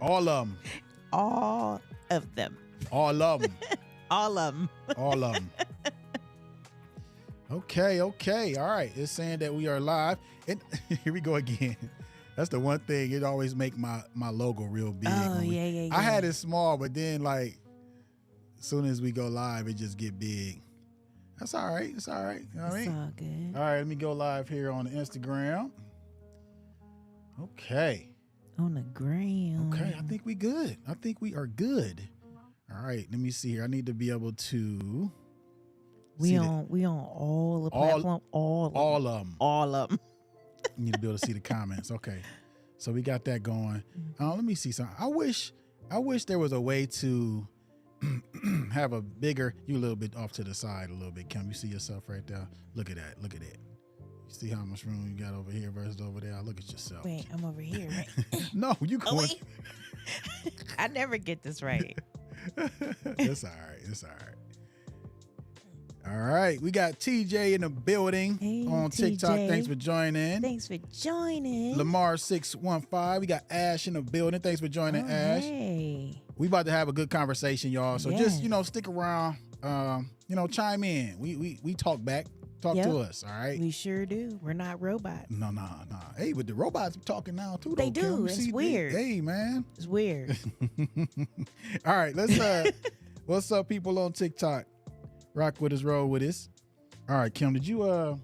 All of them. All of them. All of them. All of them. All of them. Okay. All right. It's saying that we are live. And here we go again. That's the one thing. It always make my logo real big. Oh, yeah. I had it small, but then like as soon as we go live, it just get big. That's all right. It's all right. You know what I It's mean? all good. All right, let me go live here on the Instagram. Okay. On the gram. Okay, I think we good. I think we are good. All right, let me see here. I need to be able to We see on all the platform. All all of them. All of them. You need to be able to see the comments. Okay, so we got that going. Let me see something. I wish there was a way to have a bigger. You a little bit off to the side a little bit. Can you see yourself right there? Look at that. Look at that. You see how much room you got over here versus over there? Look at yourself. Wait, I'm over here, right? No, you Oh, going. wait. I never get this right. It's all right. It's all right. All right. We got TJ in the building Hey, on TikTok. TJ. Thanks for joining. Thanks for joining. Lamar615. We got Ash in the building. Thanks for joining, Oh, Ash. hey. We about to have a good conversation, y'all. So just, Yes. stick around. Chime in. We talk back. Talk Yep. to us. All right. We sure do. We're not robots. No. Hey, but the robots talking now too. They though, do. Kim. It's weird. Hey, man. It's weird. All right, let's what's up, people on TikTok? Rock with us, roll with us. All right, Kim, did you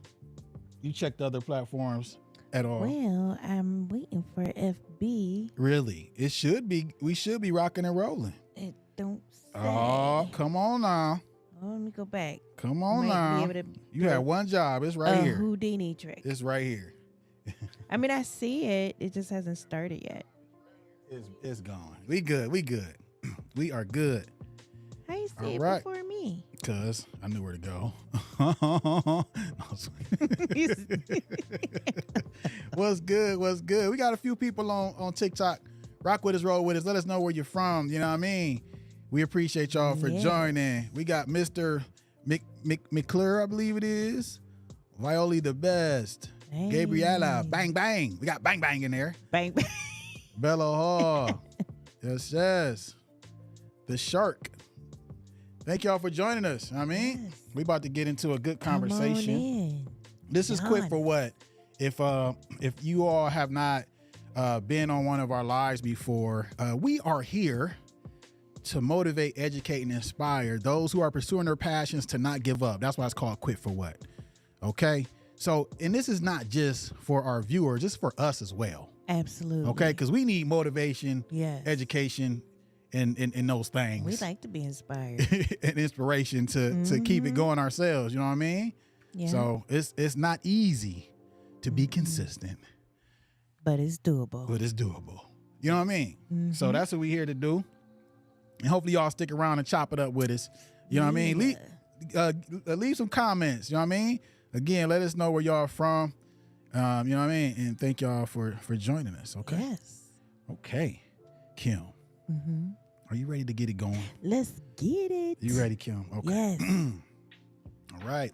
you check the other platforms at all? Well, I'm waiting for FB. Really? It should be. We should be rocking and rolling. It don't say. Oh, come on now. Oh, let me go back. Come on Might be now. able to You do had a- one job. It's right here. Houdini trick. It's right here. I mean, I see it. It just hasn't started yet. It's gone. We good. We good. We are good. How you see All it right. before me? Cause I knew where to go. What's good? What's good? We got a few people on TikTok. Rock with us, roll with us. Let us know where you're from. You know what I mean? We appreciate y'all for Yeah. joining. We got Mr. McClure, I believe it is. Violi the best. Hey. Gabriella, bang bang. We got bang bang in there. Bang, bang. Bella Hall. Yes. The Shark. Thank y'all for joining us. I mean, Yes. we about to get into a good Come on conversation. in. This is quick John. for what? If you all have not been on one of our lives before, we are here to motivate, educate, and inspire those who are pursuing their passions to not give up. That's why it's called Quit for What. Okay? So, and this is not just for our viewers, it's for us as well. Absolutely. Okay? Because we need motivation, Yes. education, and those things. We like to be inspired. and inspiration to keep it going ourselves. You know what I mean? Yeah. So it's not easy to be consistent, But it's doable. but it's doable. You know what I mean? So that's what we're here to do. And hopefully y'all stick around and chop it up with us. You know what I mean? Leave some comments. You know what I mean? Again, let us know where y'all from. You know what I mean? And thank y'all for joining us. Okay. Yes. Okay. Kim, Mm-hmm. are you ready to get it going? Let's get it. You ready, Kim? Okay. Yes. All right.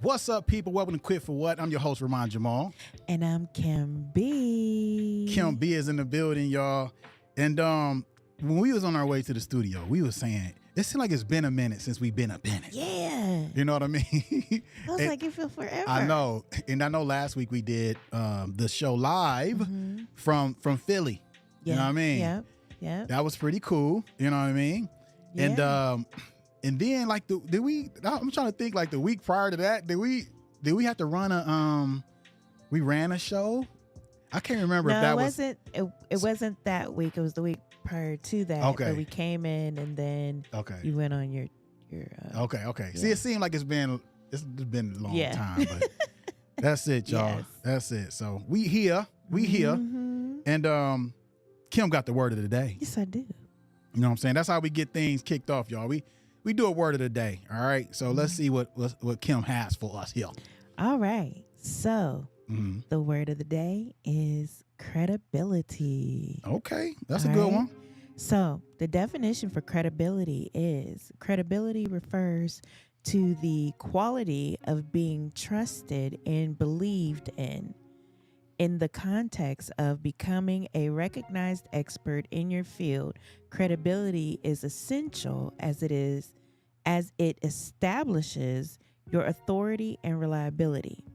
What's up, people? Welcome to Quit for What? I'm your host, Ramon Jamal. And I'm Kim B. Kim B is in the building, y'all. And when we was on our way to the studio, we was saying, it seemed like it's been a minute since we've been up in it. Yeah. You know what I mean? I was And like, it feel forever. I know. And I know last week we did the show live Mhm. from Philly. Yeah. You know what I mean? Yep. Yep. That was pretty cool. You know what I mean? Yeah. And then like I'm trying to think like the week prior to that, did we have to run we ran a show? I can't remember No, if that it was wasn't. It wasn't that week. It was the week prior to that. Okay. But we came in and then okay. you went on your. Okay. See, Yeah. it seemed like it's been a long Yeah. time, but that's it, y'all. Yes. That's it. So we here, Mhm. and Kim got the word of the day. Yes, I do. You know what I'm saying? That's how we get things kicked off, y'all. We do a word of the day. All right. So let's see what Kim has for us here. All right. So Mhm. the word of the day is credibility. Okay, that's a All good right. one. So the definition for credibility is credibility refers to the quality of being trusted and believed in. In the context of becoming a recognized expert in your field, credibility is essential as it establishes your authority and reliability.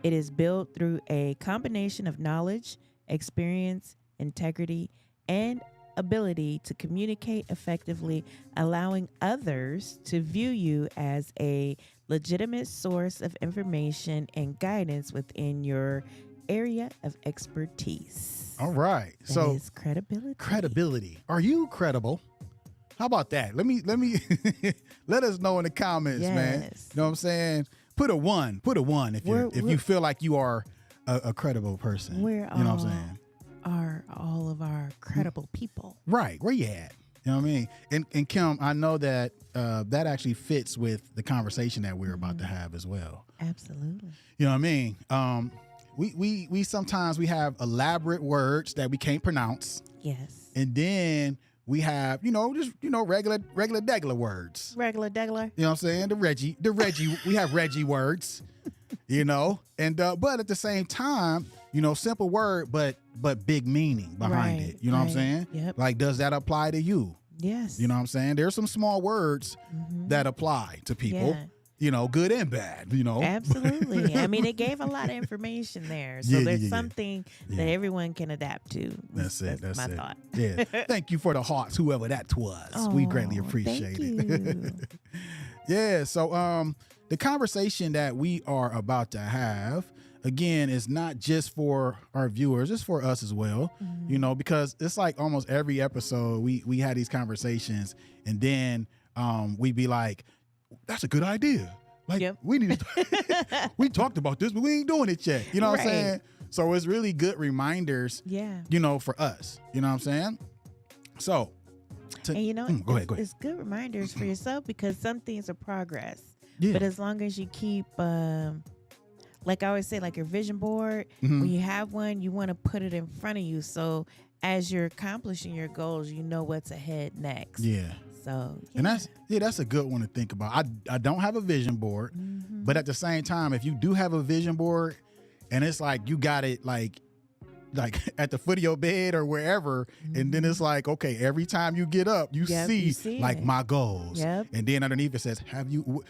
It is built through a combination of knowledge, experience, integrity, and ability to communicate effectively, allowing others to view you as a legitimate source of information and guidance within your area of expertise. All right. That So is credibility. credibility. Are you credible? How about that? Let me let us know in the comments, man. Yes. You know what I'm saying? Put a one if you feel like you are a credible person. Where you know what I'm saying? are all of our credible people? Right. Where you at? You know what I mean? And Kim, I know that that actually fits with the conversation that we're about to have as well. Absolutely. You know what I mean? We sometimes we have elaborate words that we can't pronounce. Yes. And then we have, regular degular words. Regular degular. You know what I'm saying? The Reggie, we have Reggie words, and but at the same time, simple word, but big meaning behind Right, it. You know what I'm right. saying? Yep. Like, does that apply to you? Yes. You know what I'm saying? There's some small words that apply to people, good and bad, Absolutely. I mean, it gave a lot of information there. So there's something that everyone can adapt to. That's my it. thought. Yeah. Thank you for the hearts, whoever that was. We greatly appreciate thank it. you. Yeah. So the conversation that we are about to have, again, is not just for our viewers, it's for us as well. Because it's like almost every episode we had these conversations, and then we'd be like, that's a good idea. Like, we need to we talked about this, but we ain't doing it yet. You know what I'm saying? So it's really good reminders, for us. You know what I'm saying? So, and go ahead. It's good reminders for yourself, because some things are progress. Yeah. But as long as you keep, like I always say, like your vision board, when you have one, you want to put it in front of you. So as you're accomplishing your goals, you know what's ahead next. Yeah. So, and that's a good one to think about. I don't have a vision board, but at the same time, if you do have a vision board and it's like you got it like at the foot of your bed or wherever, and then it's like, okay, every time you get up, you see like it. my goals, and then underneath it says,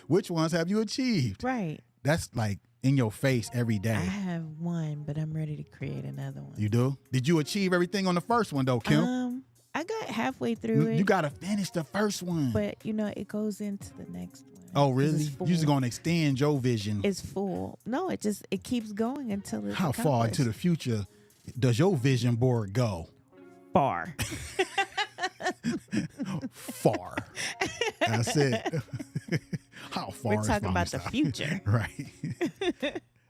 which ones have you achieved? Right. That's like in your face every day. I have one, but I'm ready to create another one. You do? Did you achieve everything on the first one though, Kim? I got halfway through it. You got to finish the first one. But, it goes into the next one. Oh, really? You're just going to extend your vision. It's full. No, it keeps going until it's How far into the future does your vision board go? Far. Far. That's it. How far? We're talking about the future. Right.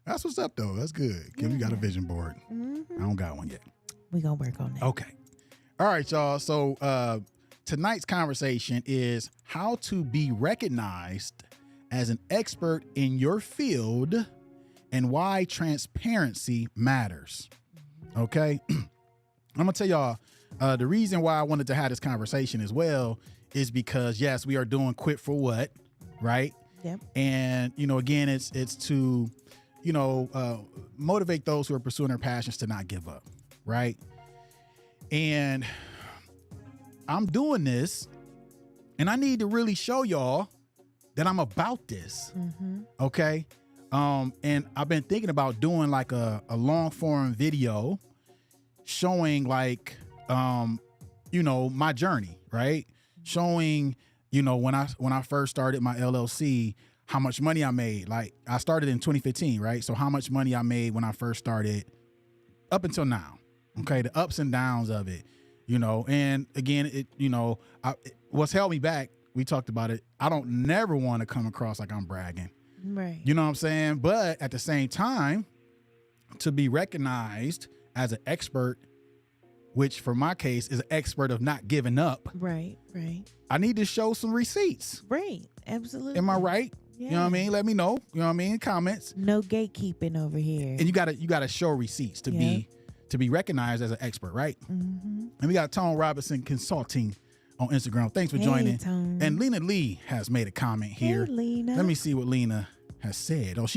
That's what's up, though. That's good. Kim, you got a vision board. I don't got one yet. We're going to work on that. Okay. All right, y'all. So tonight's conversation is how to be recognized as an expert in your field and why transparency matters. Okay. I'm going to tell y'all the reason why I wanted to have this conversation as well is because, yes, we are doing Quit for What, right? Yep. And, again, it's to, motivate those who are pursuing their passions to not give up, right? And I'm doing this, and I need to really show y'all that I'm about this. Okay. And I've been thinking about doing like a long form video showing like, my journey, right? Showing, when I first started my LLC, how much money I made. Like, I started in 2015, right? So how much money I made when I first started up until now. Okay, the ups and downs of it, and again, what's held me back, we talked about it. I don't never want to come across like I'm bragging. Right. You know what I'm saying? But at the same time, to be recognized as an expert, which for my case is an expert of not giving up. Right. I need to show some receipts. Right. Absolutely. Am I right? Yeah. You know what I mean? Let me know. You know what I mean? Comments. No gatekeeping over here. And you gotta show receipts to be recognized as an expert, right? And we got Tone Robinson Consulting on Instagram. Thanks for joining. Tone. And Lena Lee has made a comment here. Hey, Lena. Let me see what Lena has said. Oh,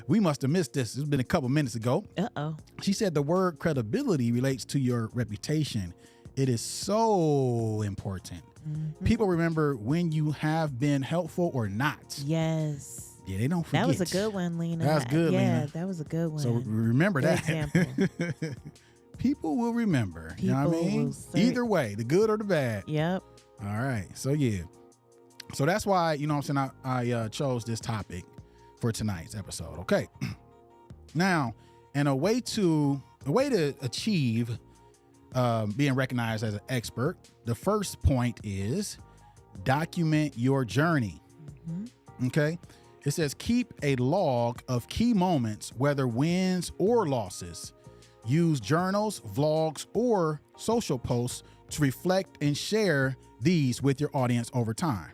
we must have missed this. It's been a couple minutes ago. Uh-oh. She said the word credibility relates to your reputation. It is so important. Mm-hmm. People remember when you have been helpful or not. Yes. Yeah, they don't forget. That was a good one, Lena. That was good, yeah, Lena. that was a good one. So remember Good that. example. People will remember. You know what I People mean? will Either way, the good or the bad. Yep. All right. So yeah. So that's why, you know what I'm saying, I chose this topic for tonight's episode. Okay. Now, and a way to achieve being recognized as an expert, the first point is document your journey. Mm-hmm. Okay. It says keep a log of key moments, whether wins or losses. Use journals, vlogs, or social posts to reflect and share these with your audience over time.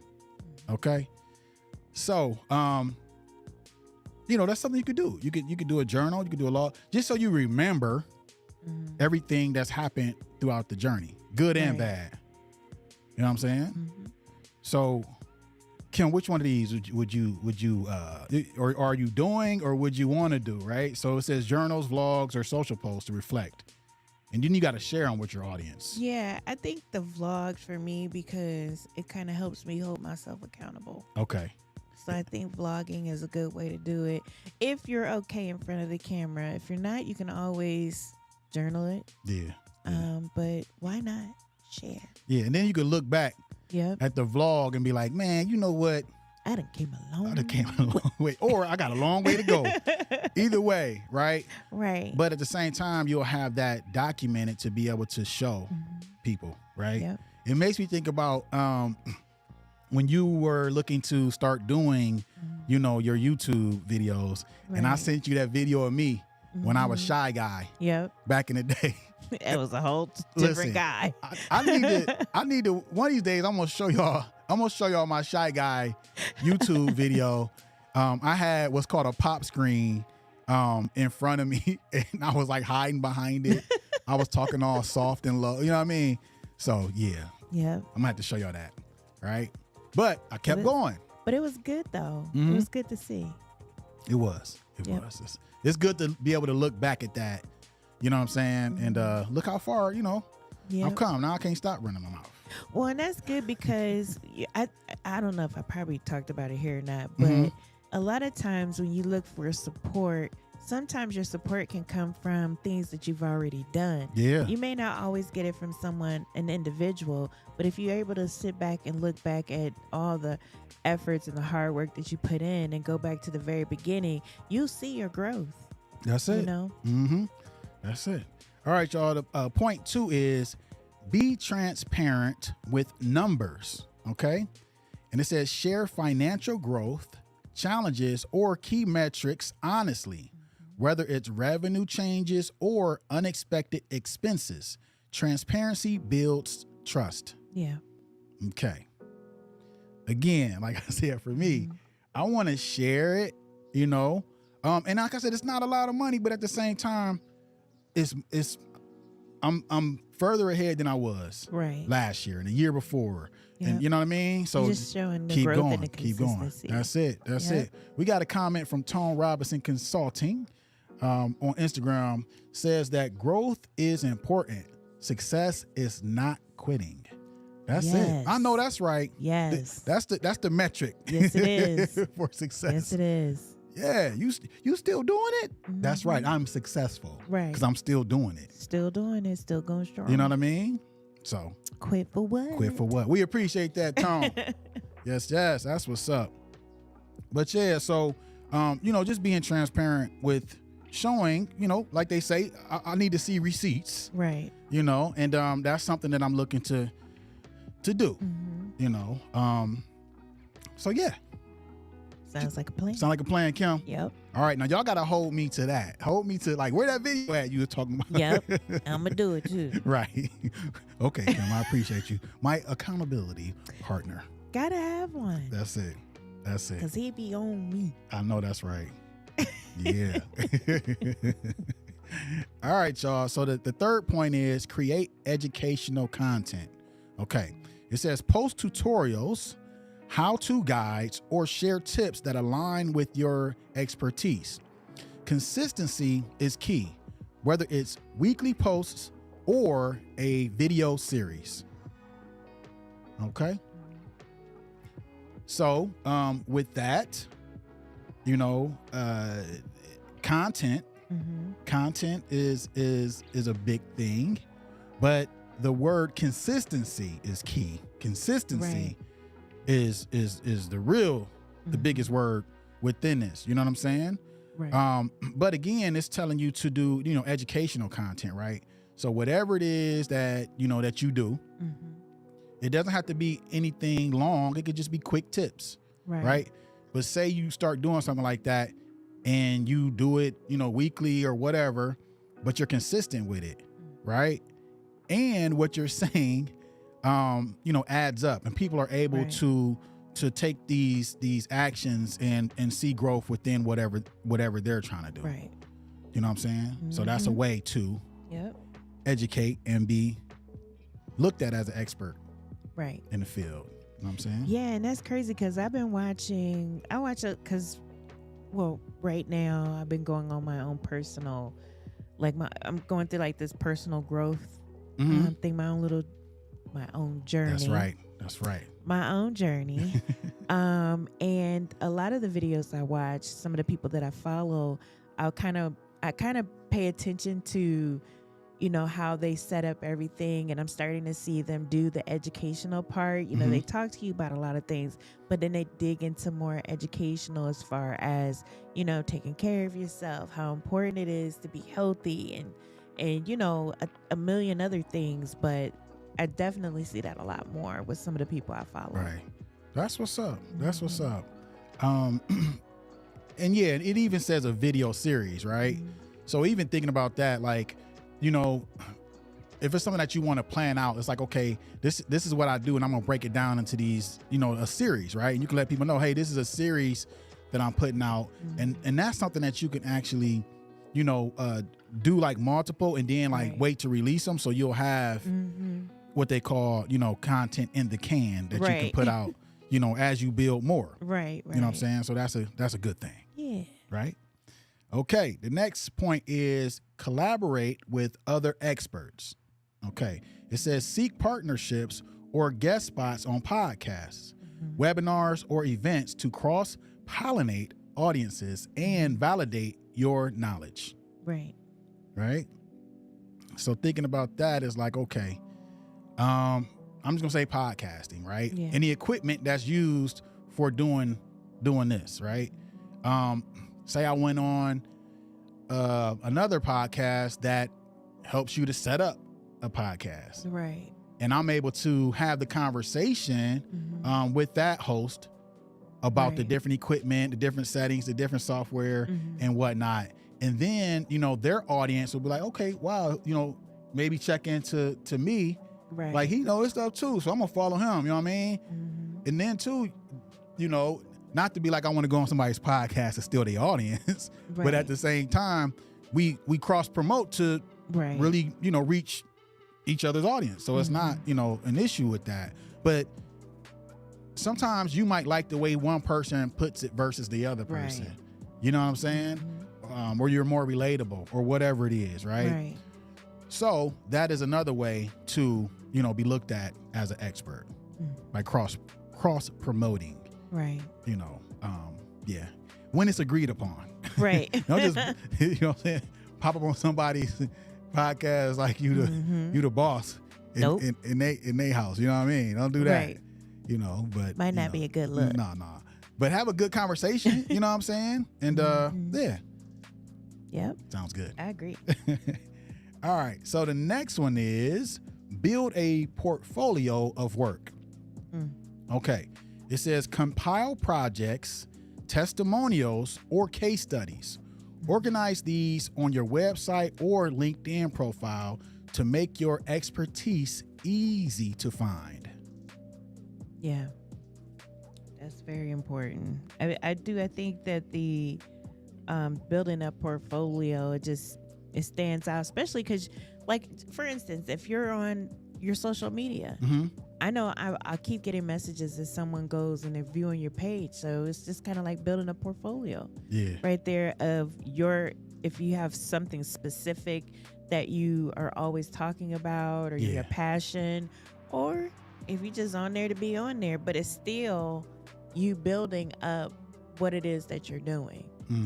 Okay. So, you know, that's something you could do. You could do a journal, you could do a log, just so you remember everything that's happened throughout the journey, good and bad. You know what I'm saying? Mm-hmm. So, Kim, which one of these would you or are you doing or would you want to do, right? So it says journals, vlogs, or social posts to reflect. And then you got to share them with your audience. Yeah, I think the vlogs for me, because it kind of helps me hold myself accountable. Okay. So I think vlogging is a good way to do it. If you're okay in front of the camera. If you're not, you can always journal it. Yeah. But why not share? Yeah. And then you could look back at the vlog and be like, man, you know what? I done came a long way. Or I got a long way to go. Either way, right? Right. But at the same time, you'll have that documented to be able to show people, right? Yep. It makes me think about when you were looking to start doing, you know, your YouTube videos, and I sent you that video of me when I was Shy Guy. Yep. Back in the day. It was a whole different guy. I need to one of these days I'm gonna show y'all my Shy Guy YouTube video. I had what's called a pop screen in front of me, and I was like hiding behind it. I was talking all soft and low, you know what I mean? So yeah. Yep. I'm gonna have to show y'all that. Right? But I kept going. But it was good though. Mm-hmm. It was good to see. It was. It's good to be able to look back at that. You know what I'm saying? And look how far, you know, I've come. Now I can't stop running my mouth. Well, and that's good because I don't know if I probably talked about it here or not, but a lot of times when you look for support, sometimes your support can come from things that you've already done. Yeah. You may not always get it from an individual, but if you're able to sit back and look back at all the efforts and the hard work that you put in and go back to the very beginning, you'll see your growth. That's it. You know? Mm-hmm. That's it. All right, y'all. Point 2 is be transparent with numbers. Okay. And it says share financial growth, challenges, or key metrics honestly, whether it's revenue changes or unexpected expenses. Transparency builds trust. Yeah. Okay. Again, like I said, for me, I want to share it, you know. And like I said, it's not a lot of money, but at the same time, I'm further ahead than I was last year and the year before. Yep. And you know what I mean? So you're just showing the keep growth going, and the keep going. consistency. That's it. We got a comment from Tone Robinson Consulting on Instagram, says that growth is important. Success is not quitting. That's it. I know that's right. Yes. That's the metric. Yes, it is. For success. Yes, it is. Yeah, you still doing it? That's right. I'm successful. Right. Because I'm still doing it. Still doing it. Still going strong. You know what I mean? So. Quit for what? Quit for what? We appreciate that, Tom. Yes. That's what's up. But yeah, so, you know, just being transparent with showing, you know, like they say, I need to see receipts. Right. You know, and that's something that I'm looking to do, you know. So yeah. Sounds like a plan. Sound like a plan, Kim? Yep. All right, now y'all got to hold me to that. Hold me to, like, where that video at you were talking about. Yep. I'm going to do it too. Right. Okay, Kim, I appreciate you. My accountability partner. Gotta have one. That's it. Because he be on me. I know that's right. Yeah. All right, y'all. So the third point is create educational content. Okay. It says post tutorials, how-to guides, or share tips that align with your expertise. Consistency is key, whether it's weekly posts or a video series. Okay. So, with that, content is a big thing, but the word consistency is key. Consistency is the biggest word within this. You know what I'm saying? Right. But again, it's telling you to do, educational content, right? So whatever it is that you do, it doesn't have to be anything long. It could just be quick tips, right? But say you start doing something like that and you do it, weekly or whatever, but you're consistent with it, right? And what you're saying, adds up, and people are able to take these actions and see growth within whatever they're trying to do. Right. You know what I'm saying? So that's a way to educate and be looked at as an expert in the field. You know what I'm saying? Yeah, and that's crazy because right now I've been going on my own personal, I'm going through this personal growth thing, my own journey. That's right. My own journey. And a lot of the videos I watch, some of the people that I follow, I kind of pay attention to, how they set up everything, and I'm starting to see them do the educational part. They talk to you about a lot of things, but then they dig into more educational as far as, taking care of yourself, how important it is to be healthy and a million other things. But I definitely see that a lot more with some of the people I follow. Right. That's what's up. That's what's up. And yeah, it even says a video series, right? So even thinking about that, if it's something that you want to plan out, it's like, okay, this is what I do, and I'm gonna break it down into these, a series, right? And you can let people know, hey, this is a series that I'm putting out, and that's something that you can actually, do multiple, and then wait to release them, so you'll have what they call, content in the can that you can put out, as you build more. Right. You know what I'm saying? So that's a good thing. Yeah. Right. Okay. The next point is collaborate with other experts. Okay. It says seek partnerships or guest spots on podcasts, webinars, or events to cross-pollinate audiences and validate your knowledge. Right. Right. So thinking about that is okay, I'm just gonna say podcasting, right? Yeah. And the equipment that's used for doing this, right? Say I went on another podcast that helps you to set up a podcast, right? And I'm able to have the conversation with that host about the different equipment, the different settings, the different software, and whatnot. And then their audience will be like, okay, wow, maybe check into me. Right. He knows this stuff too, so I'm gonna follow him. You know what I mean? And then too, not to be I want to go on somebody's podcast and steal their audience, but at the same time, we cross promote to really reach each other's audience. So it's not an issue with that. But sometimes you might like the way one person puts it versus the other person. You know what I'm saying? Or you're more relatable or whatever it is, right? So that is another way to, be looked at as an expert by cross promoting. Right. Yeah. When it's agreed upon. Right. Don't just, what I'm saying, pop up on somebody's podcast like you the boss in they house. You know what I mean? Don't do that. Right. But might not be a good look. Nah. But have a good conversation, you know what I'm saying? And yeah. Yep. Sounds good. I agree. All right. So the next one is build a portfolio of work. Okay. It says compile projects, testimonials, or case studies. Organize these on your website or LinkedIn profile to make your expertise easy to find. Yeah. That's very important. I think that the building a portfolio, it stands out, especially because, for instance, if you're on your social media, I know I keep getting messages as someone goes and they're viewing your page. So it's just kind of like building a portfolio. Yeah. Right there of if you have something specific that you are always talking about, or your passion, or if you're just on there to be on there, but it's still you building up what it is that you're doing.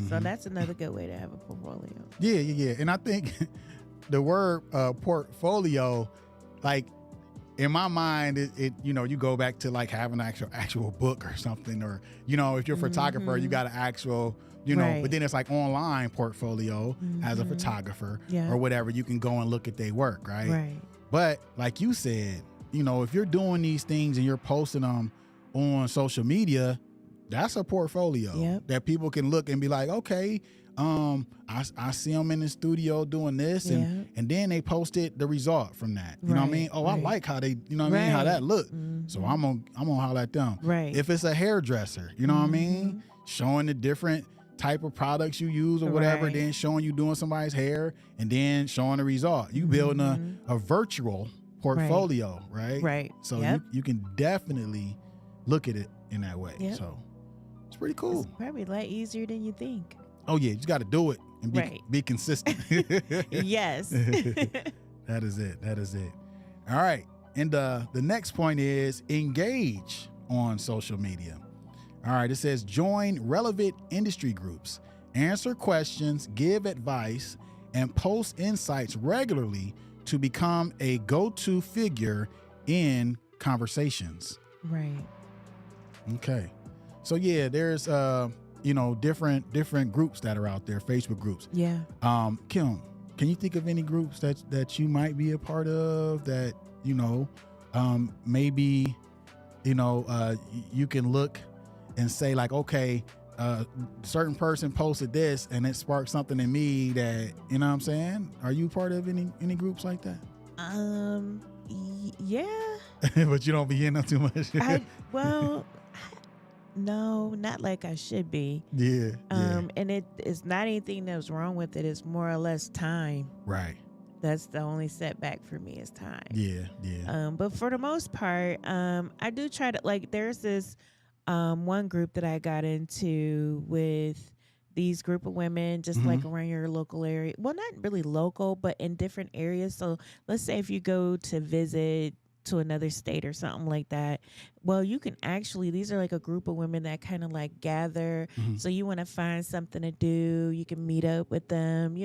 So that's another good way to have a portfolio. Yeah. And I think the word portfolio, like in my mind, it you go back to like having an actual book or something, or if you're a photographer, you got an actual Right. but then it's like online portfolio as a photographer or whatever. You can go and look at their work, right? But like you said, if you're doing these things and you're posting them on social media, that's a portfolio that people can look and be like, okay, I see them in the studio doing this, and then they posted the result from that. You know what I mean? Oh, I like how they, how that looked. So I'm gonna holler at them. Right. If it's a hairdresser, you know what I mean, showing the different type of products you use or whatever, then showing you doing somebody's hair, and then showing the result. You building a virtual portfolio, right? Right. So you can definitely look at it in that way. So it's pretty cool. It's probably a lot easier than you think. Oh yeah, you just got to do it and be consistent. Yes. That is it. All right. And the next point is engage on social media. All right. It says join relevant industry groups, answer questions, give advice, and post insights regularly to become a go-to figure in conversations. Right. Okay. So yeah, there's different groups that are out there, Facebook groups. Yeah. Kim, can you think of any groups that you might be a part of that maybe you can look and say like, okay, certain person posted this and it sparked something in me that, you know what I'm saying? Are you part of any groups like that? Yeah. But you don't be in them too much. No, not like I should be. Yeah. And it's not anything that was wrong with it. It's more or less time. Right. That's the only setback for me is time. Yeah. But for the most part, I do try to, like, there's this one group that I got into with these group of women, just like around your local area. Well, not really local, but in different areas. So let's say if you go to visit to another state or something like that, well, you can actually, these are like a group of women that kind of like gather. So you want to find something to do, you can meet up with them,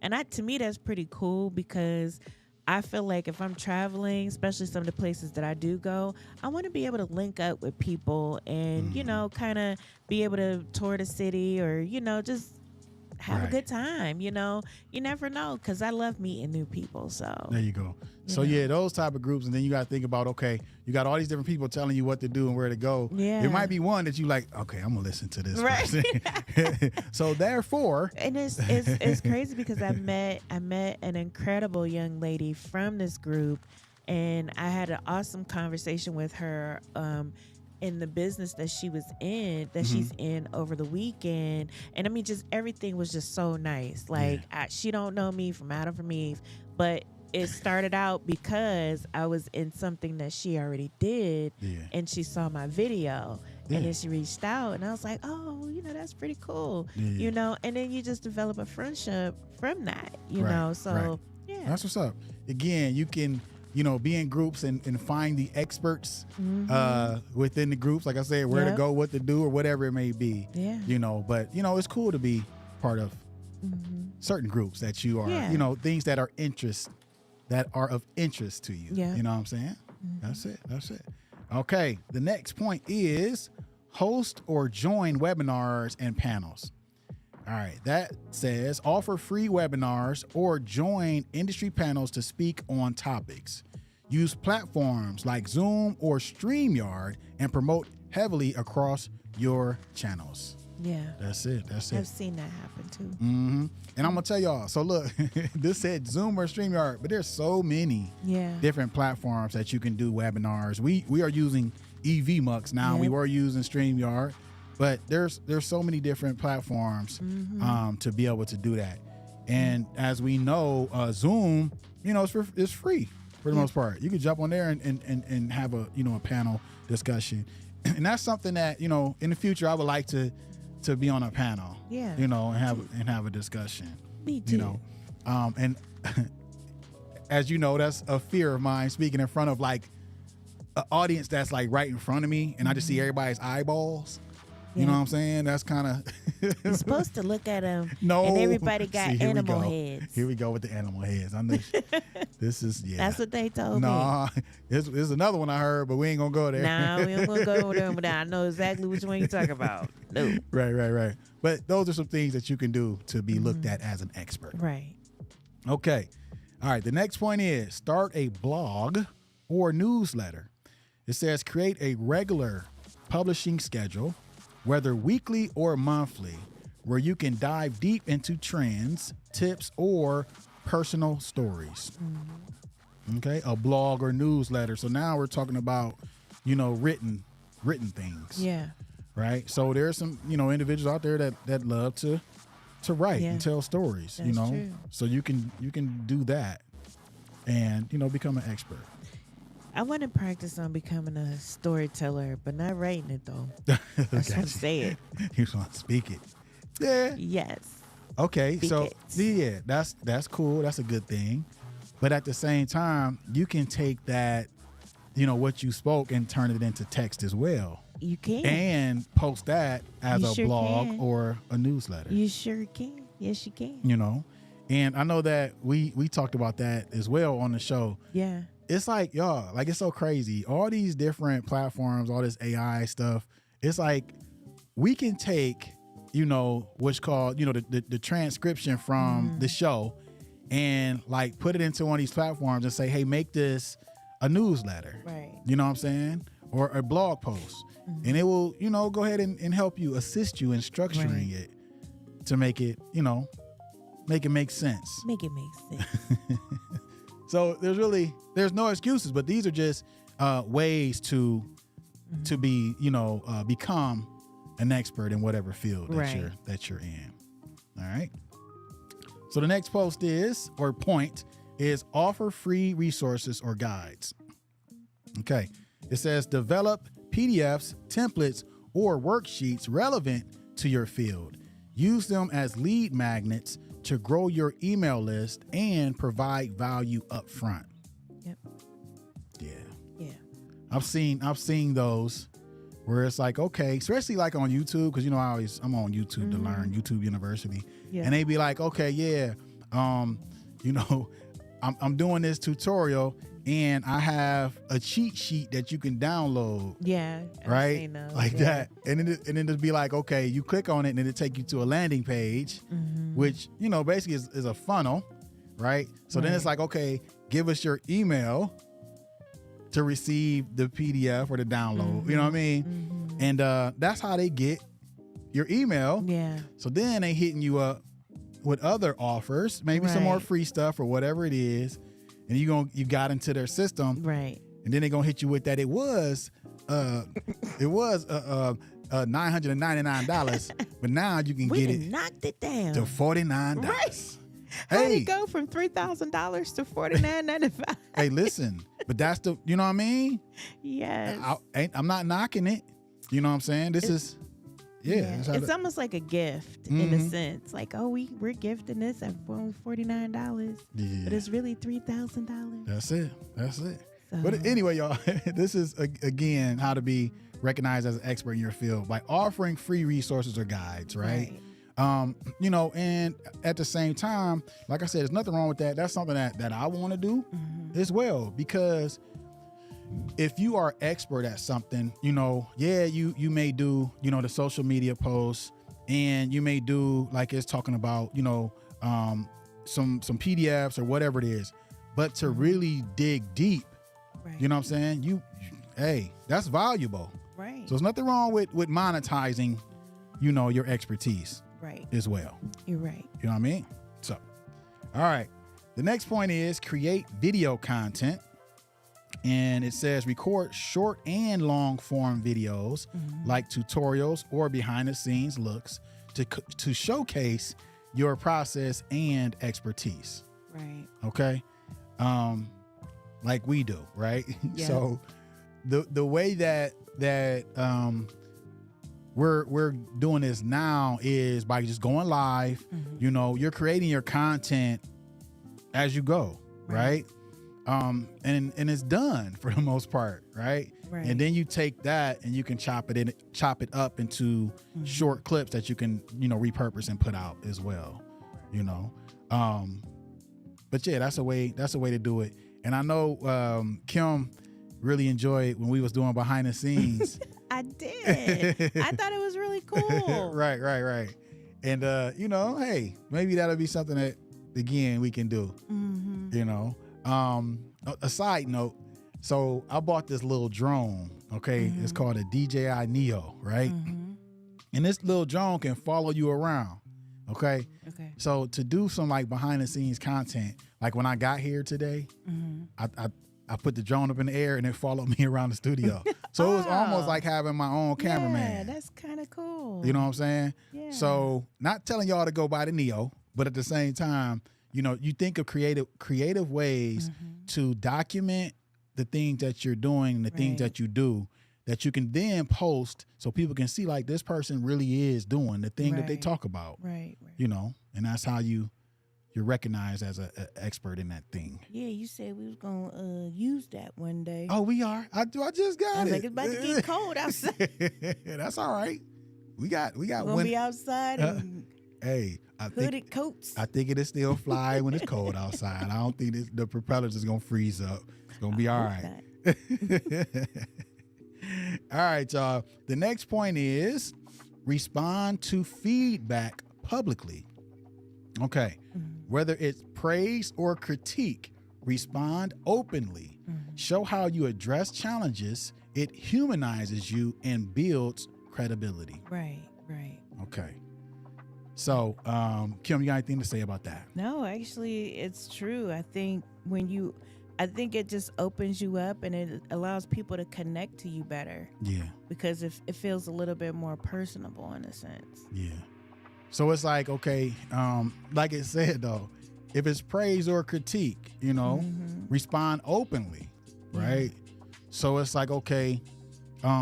and to me that's pretty cool, because I feel like if I'm traveling, especially some of the places that I do go, I want to be able to link up with people and kind of be able to tour the city, or just have a good time. You never know, because I love meeting new people. So there you go. So yeah, those type of groups, and then you got to think about, okay, you got all these different people telling you what to do and where to go. Yeah, it might be one that you like, okay, I'm gonna listen to this person. So therefore, and it's crazy because I met an incredible young lady from this group, and I had an awesome conversation with her in the business that she was in, that she's in over the weekend. And I mean, just everything was just so nice. Like, she don't know me from Adam from Eve, but it started out because I was in something that she already did, and she saw my video, and then she reached out, and I was like, oh, that's pretty cool, and then you just develop a friendship from that, so that's what's up. Again, you can be in groups and find the experts within the groups, like I said, where to go, what to do, or whatever it may be. But it's cool to be part of certain groups that you are, things that are of interest to you. You know what I'm saying? That's it. Okay, the next point is host or join webinars and panels. All right, that says offer free webinars or join industry panels to speak on topics. Use platforms like Zoom or StreamYard and promote heavily across your channels. Yeah. That's it. I've seen that happen too. And I'm going to tell y'all, so look, this said Zoom or StreamYard, but there's so many different platforms that you can do webinars. We are using EVMux now. We were using StreamYard. But there's so many different platforms to be able to do that. And as we know, Zoom, it's free, for the most part. You can jump on there and have a, a panel discussion. And that's something that, in the future I would like to be on a panel. Yeah. And have a discussion. Me too. And as you know, that's a fear of mine, speaking in front of like an audience that's like right in front of me, and I just see everybody's eyeballs. Yeah. You know what I'm saying? That's kind of You're supposed to look at them. no. And everybody got See, here animal we go. heads. Here we go with the animal heads. I know this is That's what they told me. Nah, there's another one I heard, but we ain't gonna go there. Nah, we ain't gonna go over there, but I know exactly which one you're talking about. No. Right. But those are some things that you can do to be looked at as an expert. Right. Okay. All right. The next point is start a blog or newsletter. It says create a regular publishing schedule, whether weekly or monthly, where you can dive deep into trends, tips, or personal stories. Okay. A blog or newsletter. So now we're talking about, written things. Yeah. Right. So there's some, individuals out there that love to write and tell stories, That's true. so you can do that and, become an expert. I want to practice on becoming a storyteller, but not writing it though. I just want to say it. You just want to speak it. Yeah. Yes. Okay. Speak So it. yeah, that's cool. That's a good thing. But at the same time, you can take that, what you spoke and turn it into text as well. You can. And post that as You a sure blog can. or a newsletter. You sure can. Yes, you can. And I know that we talked about that as well on the show. Yeah. It's like, y'all, like, it's so crazy. All these different platforms, all this AI stuff. It's like we can take, what's called, the transcription from the show and like put it into one of these platforms and say, hey, make this a newsletter. Right. You know what I'm saying? Or a blog post. And it will, go ahead and help you, assist you in structuring it to make it, make it make sense. Make it make sense. So there's no excuses, but these are just ways to be, become an expert in whatever field that you're in. All right. So the next point is offer free resources or guides. Okay. It says develop PDFs, templates, or worksheets relevant to your field. Use them as lead magnets to grow your email list and provide value up front. Yep. Yeah. I've seen those where it's like, okay, especially like on YouTube, because I'm on YouTube to learn, YouTube University. Yeah. And they be like, okay, I'm doing this tutorial and I have a cheat sheet that you can download. Yeah. Right? Like that. And then it'd be like, okay, you click on it and it'll take you to a landing page, which, basically is a funnel, right? So then it's like, okay, give us your email to receive the PDF or the download. You know what I mean? And that's how they get your email. Yeah. So then they hitting you up with other offers, maybe some more free stuff or whatever it is. And you got into their system, Right. and then they're gonna hit you with that. It was $999, but now you can get it knocked it down to $49. Right. How did it go from $3,000 to $49.95? Hey, listen, but that's you know what I mean? Yes. I'm not knocking it. You know what I'm saying? This is. Yeah. It's almost like a gift in a sense. Like, oh, we're gifting this at $49, but it's really $3,000. That's it. So, But anyway, y'all, this is again how to be recognized as an expert in your field by offering free resources or guides, right? And at the same time, like I said, there's nothing wrong with that. That's something that I want to do as well, because if you are expert at something, you may do, the social media posts, and you may do, like it's talking about, some PDFs or whatever it is, but to really dig deep, you know what I'm saying? Hey, that's valuable. Right. So there's nothing wrong with monetizing, your expertise as well. You're right. You know what I mean? So, all right. The next point is create video content. And it says record short and long form videos like tutorials or behind the scenes looks to showcase your process and expertise. Right. Okay. like we do, right? Yeah. So the way that we're doing this now is by just going live. You know, you're creating your content as you go, right? And it's done for the most part, right? And then you take that and you can chop it up into short clips that you can, you know, repurpose and put out as well, you know. But yeah, that's a way to do it. And I know Kim really enjoyed when we was doing behind the scenes. I did. I thought it was really cool. Right. And you know, hey, maybe that'll be something that again we can do. You know. A side note, so I bought this little drone, okay? It's called a DJI Neo, right? And this little drone can follow you around, okay? So to do some like behind the scenes content, like when I got here today, I put the drone up in the air and it followed me around the studio. So it was almost like having my own cameraman. Yeah, that's kind of cool. You know what I'm saying? Yeah. So not telling y'all to go buy the Neo, but at the same time, you know, you think of creative ways to document the things that you're doing and the things that you do that you can then post so people can see like this person really is doing the thing that they talk about. Right. You know, and that's how you're recognized as an expert in that thing. Yeah, you said we was gonna use that one day. Oh, we are. I just got I was it. like, it's about to get cold outside. That's all right. We got. We're gonna be outside and hey, hooded coats. I think it'll still fly when it's cold outside. I don't think the propellers is gonna freeze up. It's gonna be all right. All right, y'all. The next point is respond to feedback publicly. Okay. Whether it's praise or critique, respond openly. Show how you address challenges. It humanizes you and builds credibility. Right. Okay. So, Kim, you got anything to say about that? No, actually, it's true. I think it just opens you up and it allows people to connect to you better. Yeah. Because it feels a little bit more personable in a sense. Yeah. So it's like, okay, like it said though, if it's praise or critique, you know, respond openly, right? So it's like, okay,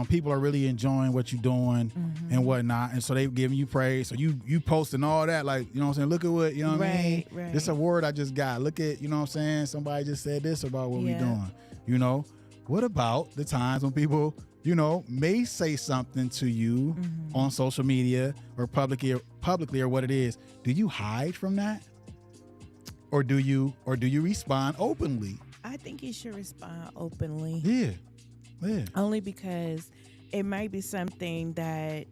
people are really enjoying what you're doing and whatnot, and so they giving you praise. So you posting all that, like, you know what I'm saying? Look at what, you know what I mean? Right. This award I just got. Look at, you know what I'm saying? Somebody just said this about what we doing. You know, what about the times when people, you know, may say something to you on social media or publicly or what it is? Do you hide from that, or do you respond openly? I think you should respond openly. Yeah. Only because it might be something that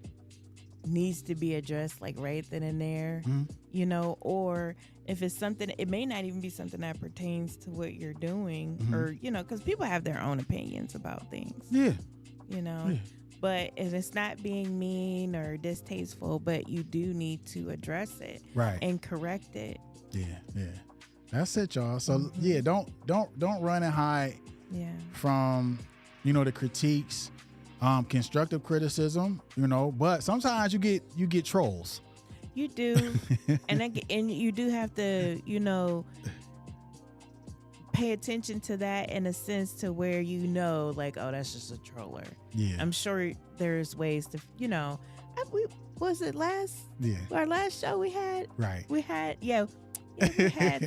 needs to be addressed like right then and there, you know, or if it's something, it may not even be something that pertains to what you're doing or, you know, because people have their own opinions about things. Yeah. You know, but if it's not being mean or distasteful, but you do need to address it and correct it. Yeah. That's it, y'all. So don't run and hide from, you know, the critiques, constructive criticism, you know, but sometimes you get trolls. You do. and you do have to, you know, pay attention to that in a sense to where, you know, like, oh, that's just a troller. Yeah. I'm sure there's ways to, you know, our last show we had? Right. We had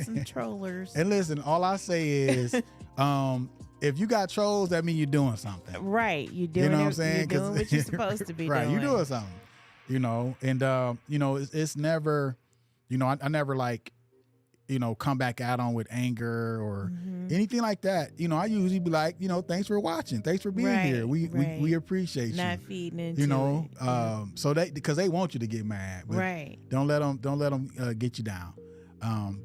some trollers. And listen, all I say is, if you got trolls, that means you're doing something. Right. You're doing, you know what I'm saying? You're doing what you're supposed to be doing. Right. You're doing something, you know, and, you know, it's never, you know, I never like, you know, come back out on with anger or anything like that. You know, I usually be like, you know, thanks for watching. Thanks for being here. We appreciate you. Not feeding into you know, it. So because they want you to get mad. But don't let them get you down.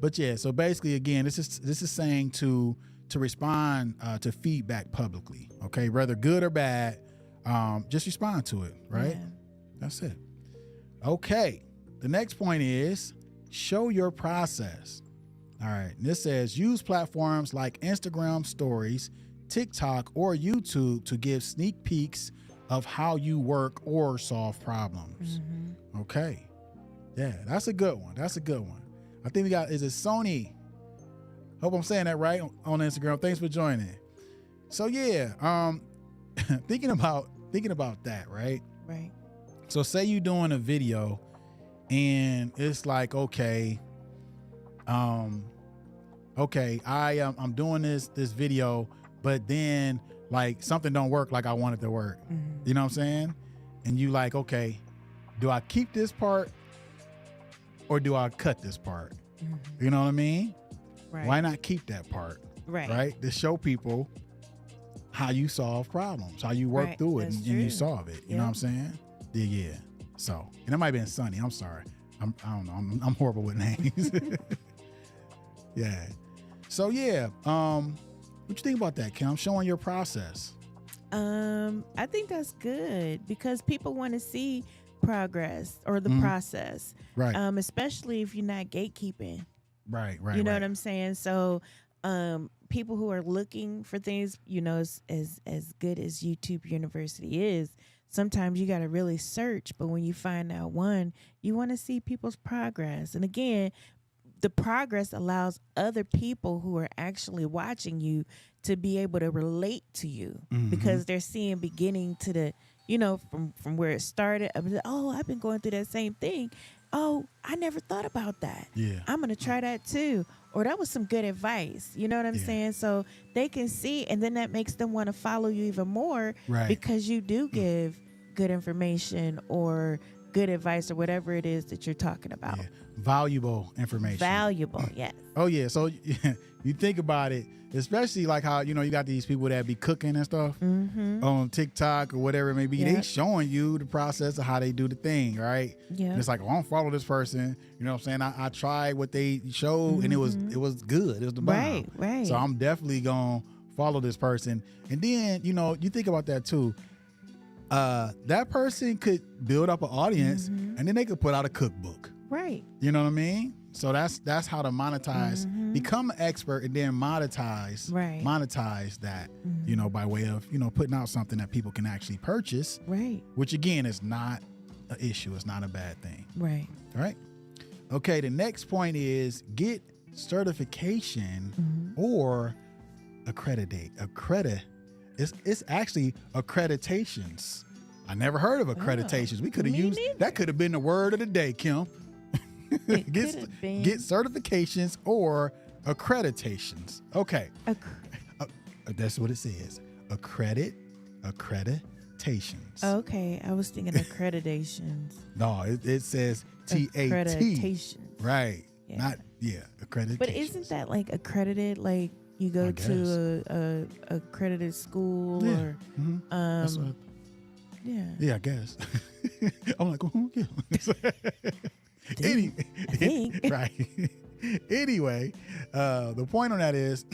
But yeah, so basically, again, this is saying to respond to feedback publicly. Okay, whether good or bad, just respond to it. Right. Yeah. That's it. Okay. The next point is show your process. All right. And this says use platforms like Instagram stories, TikTok, or YouTube to give sneak peeks of how you work or solve problems. Okay. Yeah, that's a good one. I think we got, is it Sony? Hope I'm saying that right on Instagram. Thanks for joining. So yeah, thinking about that, right? Right. So say you're doing a video and it's like, okay, I'm doing this video, but then like something don't work like I want it to work. Mm-hmm. You know what I'm saying? And you like, okay, do I keep this part or do I cut this part? Mm-hmm. You know what I mean? Right. Why not keep that part? Right? To show people how you solve problems, how you work through it and you solve it. You know what I'm saying? Yeah. So, and it might have been Sunny. I'm sorry. I don't know. I'm horrible with names. Yeah. So yeah. What you think about that, Kim? Showing your process. I think that's good because people want to see progress or the process. Right. Especially if you're not gatekeeping. Right. You know what I'm saying? So people who are looking for things, as good as YouTube University is, sometimes you got to really search. But when you find out one, you want to see people's progress. And again, the progress allows other people who are actually watching you to be able to relate to you because they're seeing beginning to the, from where it started. I've been going through that same thing. Oh, I never thought about that. Yeah. I'm going to try that too. Or that was some good advice. You know what I'm saying? So they can see, and then that makes them want to follow you even more because you do give good information or good advice or whatever it is that you're talking about. Yeah. Valuable information. Valuable, yes. Oh yeah. So you think about it, especially like how, you got these people that be cooking and stuff on TikTok or whatever it may be. They showing you the process of how they do the thing, right? Yeah. And it's like, I don't follow this person. You know what I'm saying? I tried what they showed and it was good. It was the bomb. Right. So I'm definitely gonna follow this person. And then, you think about that too. That person could build up an audience and then they could put out a cookbook. Right. You know what I mean? So that's how to monetize, become an expert and then monetize that, by way of, putting out something that people can actually purchase. Right. Which again is not an issue. It's not a bad thing. Right. All right. Okay. The next point is get certification or it's actually accreditations. I never heard of accreditations. We could have used that. Could have been the word of the day, Kim. Get certifications or accreditations. Okay. That's what it says. Accreditations. Okay. I was thinking accreditations. No, it says TAT. Accreditations. Right. Yeah. Accreditations. But isn't that like accredited? Like you go to a accredited school or That's what I guess. I'm like, yeah. Right. Anyway, the point on that is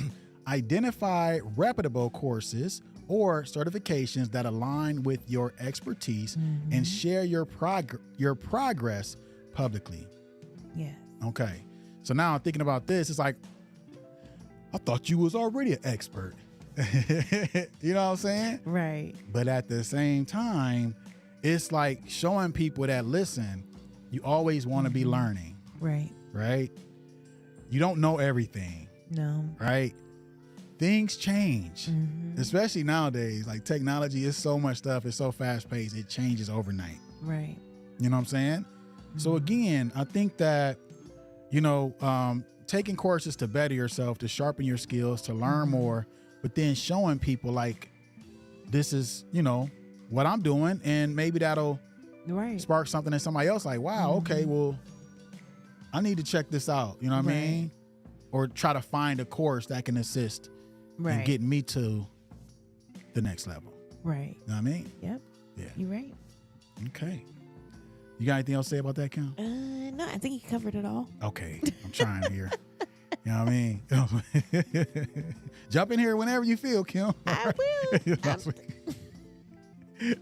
identify reputable courses or certifications that align with your expertise and share your progress publicly. Yeah. Okay. So now I'm thinking about this. It's like, I thought you was already an expert. You know what I'm saying? Right. But at the same time, it's like showing people that listen, you always want to be learning. Right. Right? You don't know everything. No. Right? Things change, especially nowadays. Like technology is so much stuff. It's so fast paced. It changes overnight. Right. You know what I'm saying? So again, I think that, taking courses to better yourself, to sharpen your skills, to learn more, but then showing people like, this is, what I'm doing. And maybe that'll spark something in somebody else. Like, wow, okay, well, I need to check this out. You know what I mean? Or try to find a course that can assist in getting me to the next level. Right. You know what I mean? Yep. Yeah. You're right. Okay. You got anything else to say about that, Kim? No, I think you covered it all. Okay. I'm trying here. You know what I mean? Jump in here whenever you feel, Kim. I will.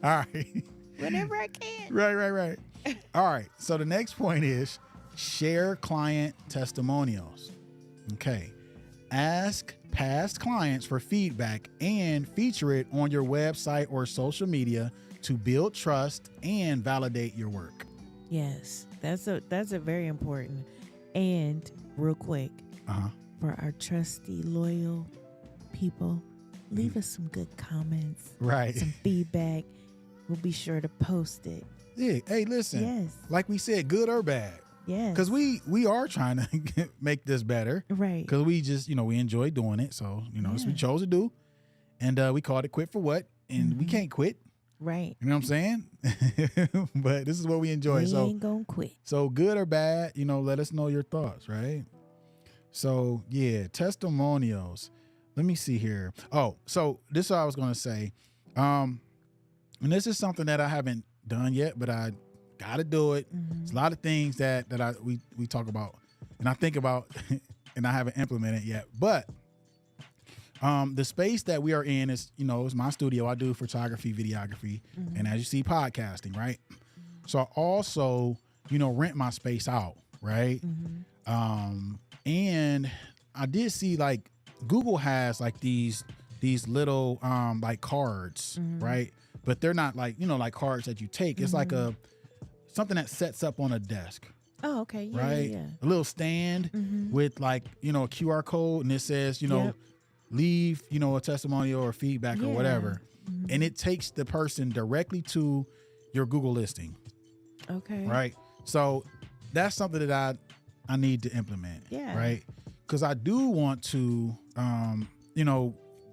All right. Whenever I can. Right. All right. So the next point is share client testimonials. Okay. Ask past clients for feedback and feature it on your website or social media to build trust and validate your work. Yes, that's a very important. And real quick, for our trusty, loyal people, leave us some good comments, Right. some feedback. We'll be sure to post it. Yeah. Hey, listen. Yes. Like we said, good or bad. Yes. Because we are trying to make this better. Right. Because we just, we enjoy doing it. So, it's what we chose to do. And we called it Quit for What. And we can't quit. Right. You know what I'm saying? But this is what we enjoy. We So ain't gonna quit. So good or bad, let us know your thoughts, right? So yeah, testimonials. Let me see here. Oh, so this is what I was gonna say. And this is something that I haven't done yet, but I gotta do it. There's a lot of things that we talk about and I think about and I haven't implemented yet. But the space that we are in is, it's my studio. I do photography, videography, and as you see, podcasting, right? So I also, rent my space out, right? And I did see like Google has like these little like cards, right? But they're not like, like cards that you take. It's like something that sets up on a desk. Oh, okay. Yeah, right? yeah. A little stand with like, a QR code and it says, leave, a testimonial or feedback or whatever. And it takes the person directly to your Google listing. Okay. Right. So that's something that I need to implement. Yeah. Right. Because I do want to,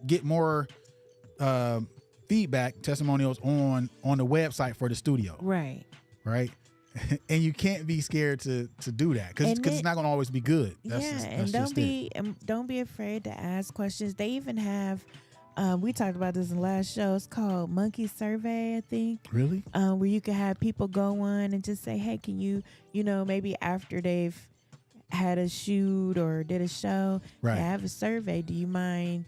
get more feedback testimonials on the website for the studio. Right. Right. And you can't be scared to do that because it's not going to always be good. And don't be afraid to ask questions. They even have, we talked about this in the last show. It's called Monkey Survey, I think. Really? Where you can have people go on and just say, hey, can you, maybe after they've had a shoot or did a show, right. They have a survey. Do you mind,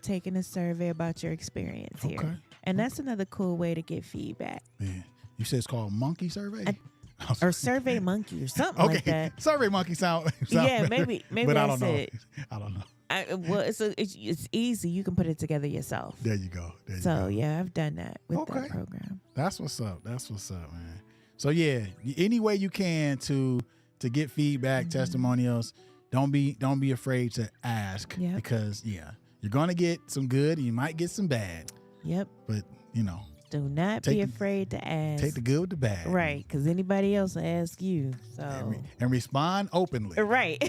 taking a survey about your experience here? Okay. And that's another cool way to get feedback. Yeah. You said it's called Monkey Survey? Or Survey Monkey or something like that. Survey Monkey sound yeah, better. maybe But I don't know. it. I don't know. Well, it's easy. You can put it together yourself. There you go. Yeah, I've done that with that program. That's what's up. Man. So yeah, any way you can to get feedback, testimonials, don't be afraid to ask because you're gonna get some good. You might get some bad. Yep. But do not be afraid to ask. Take the good with the bad. Right, because anybody else will ask you. So and respond openly. Right.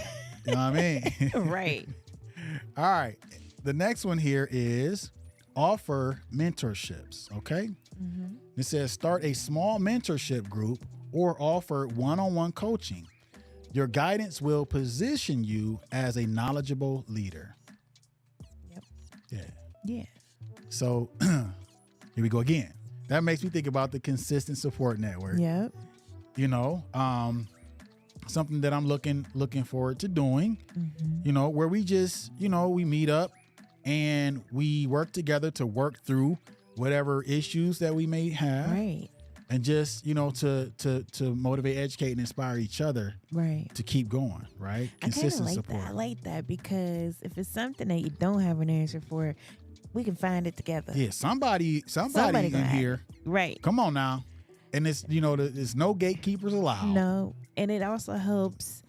You know what I mean? Right. All right. The next one here is offer mentorships. Okay. It says start a small mentorship group or offer one-on-one coaching. Your guidance will position you as a knowledgeable leader. Yep. Yeah. Yeah. So here we go again. That makes me think about the consistent support network. Yep. Something that I'm looking forward to doing, where we just, we meet up and we work together to work through whatever issues that we may have. Right. And just, to motivate, educate, and inspire each other. Right. To keep going, right? Consistent support. I like that because if it's something that you don't have an answer for, we can find it together. Yeah, somebody in here. Right. Come on now. And it's, there's no gatekeepers allowed. No. And it also helps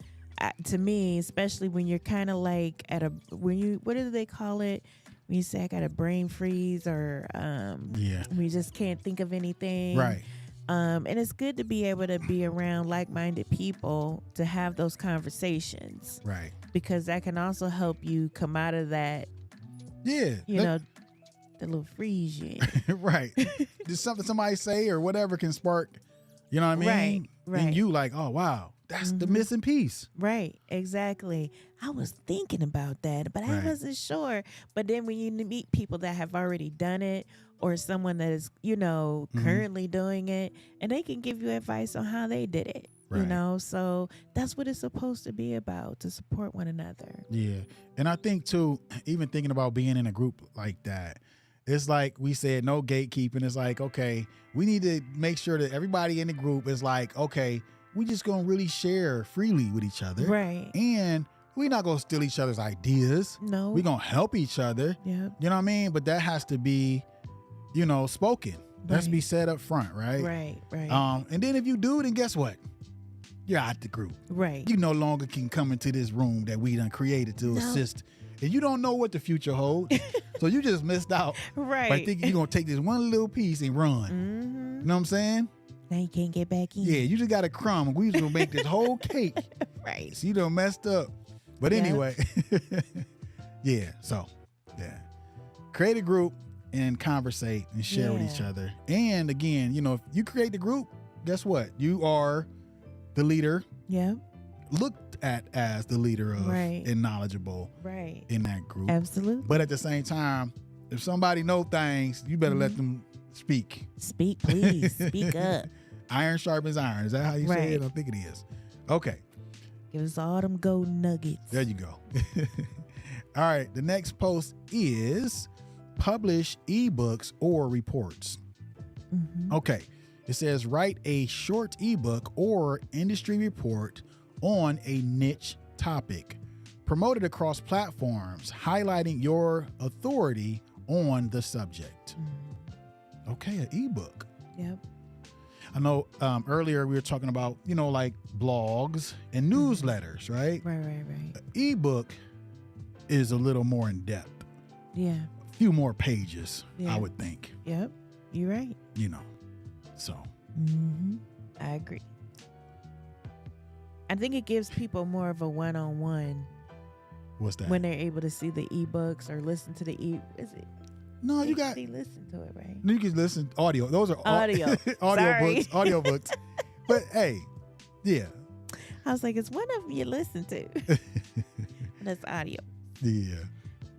to me, especially when you're kind of like what do they call it? When you say I got a brain freeze or when you just can't think of anything. Right. And it's good to be able to be around like-minded people to have those conversations. Right. Because that can also help you come out of that. Yeah. The little freeze you in. Right. Just something somebody say or whatever can spark, you know what I mean? Right. And you like, oh, wow, that's the missing piece. Right. Exactly. I was thinking about that, but I wasn't sure. But then when you meet people that have already done it or someone that is, currently doing it, and they can give you advice on how they did it. Right. So that's what it's supposed to be about, to support one another. Yeah. And I think too, even thinking about being in a group like that, it's like we said, no gatekeeping. It's like, okay, we need to make sure that everybody in the group is like, okay, we just going to really share freely with each other. Right. And we're not going to steal each other's ideas. No. We're going to help each other. Yep. You know what I mean? But that has to be, spoken. That has to be said up front, right? Right. And then if you do, then guess what? you're out the group. Right. You no longer can come into this room that we done created to assist. And you don't know what the future holds. So you just missed out Right. by thinking you're going to take this one little piece and run. Mm-hmm. You know what I'm saying? Now you can't get back in. Yeah, you just got a crumb. We was going to make this whole cake. Right. So you done messed up. But Yep. anyway, yeah, so, yeah. Create a group and conversate and share with each other. And again, you know, if you create the group, guess what? You are the leader. Yep. Looked at as the leader of Right. and knowledgeable Right. in that group. Absolutely. But at the same time, if somebody know things, you better let them speak. Speak, please. Speak up. Iron sharpens iron. Is that how you say it? Right. I think it is. Okay, Give us all them gold nuggets. there you go. All right, the next post is publish ebooks or reports. Mm-hmm. Okay, it says write a short ebook or industry report on a niche topic. Promote it across platforms, highlighting your authority on the subject. Okay, an ebook. Yep. I know earlier we were talking about, you know, like blogs and newsletters, right? Right. Ebook is a little more in depth, Yeah. a few more pages, Yeah. I would think, Yep. You're right. you know. So, Mm-hmm. I agree. I think it gives people more of a one-on-one what's that? when they're able to see the ebooks or listen to the Is it? No, you got. They listen to it, right? You can listen audio. Those are Audio. Sorry. audio books. But hey, yeah, I was like, it's one of them you listen to. That's audio. yeah.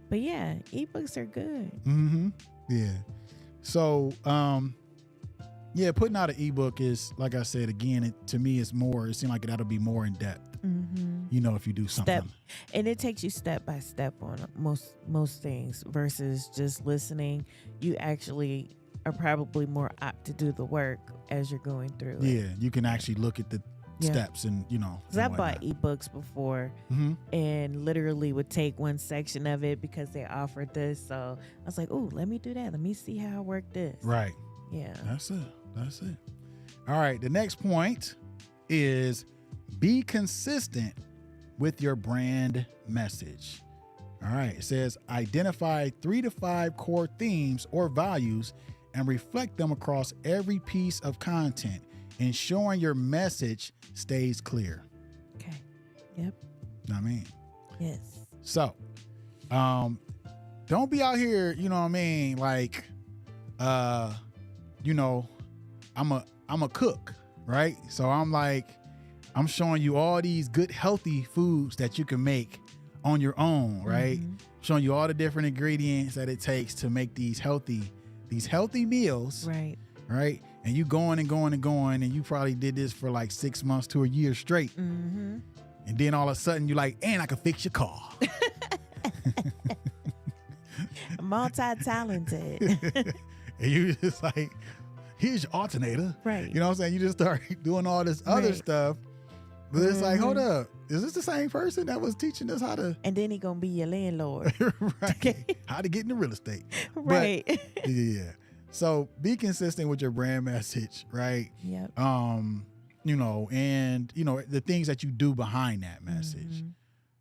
But yeah, ebooks are good. Mm-hmm. Yeah. So, yeah, putting out an ebook is, like I said, again, to me, it's more, it seems like that'll be more in depth, Mm-hmm. you know, if you do something. And it takes you step by step on most things versus just listening. You actually are probably more apt to do the work as you're going through it. Yeah, you can actually look at the Yeah. steps and, you know. Because I bought ebooks before Mm-hmm. and literally would take one section of it because they offered this. So I was like, oh, let me do that. Let me see how I work this. Right. Yeah. That's it. That's it. All right. The next point is be consistent with your brand message. All right. It says identify 3 to 5 core themes or values and reflect them across every piece of content, ensuring your message stays clear. Okay. Yep. Know what I mean? Yes. So, don't be out here, you know what I mean? Like, you know, I'm a cook, right? So I'm showing you all these good, healthy foods that you can make on your own, right? Mm-hmm. Showing you all the different ingredients that it takes to make these healthy meals, Right. right? And you going and going and going, and you probably did this for like 6 months to a year straight. Mm-hmm. And then all of a sudden you're like, and I can fix your car. Multi-talented. And you just like, here's your alternator. Right. You know what I'm saying? You just start doing all this other Right. stuff. But it's like, hold Mhm. up. Is this the same person that was teaching us how to, And then he gonna be your landlord. right, how to get into real estate? Right. Yeah. So be consistent with your brand message, right? Yep. You know, and you know, the things that you do behind that message. Mhm.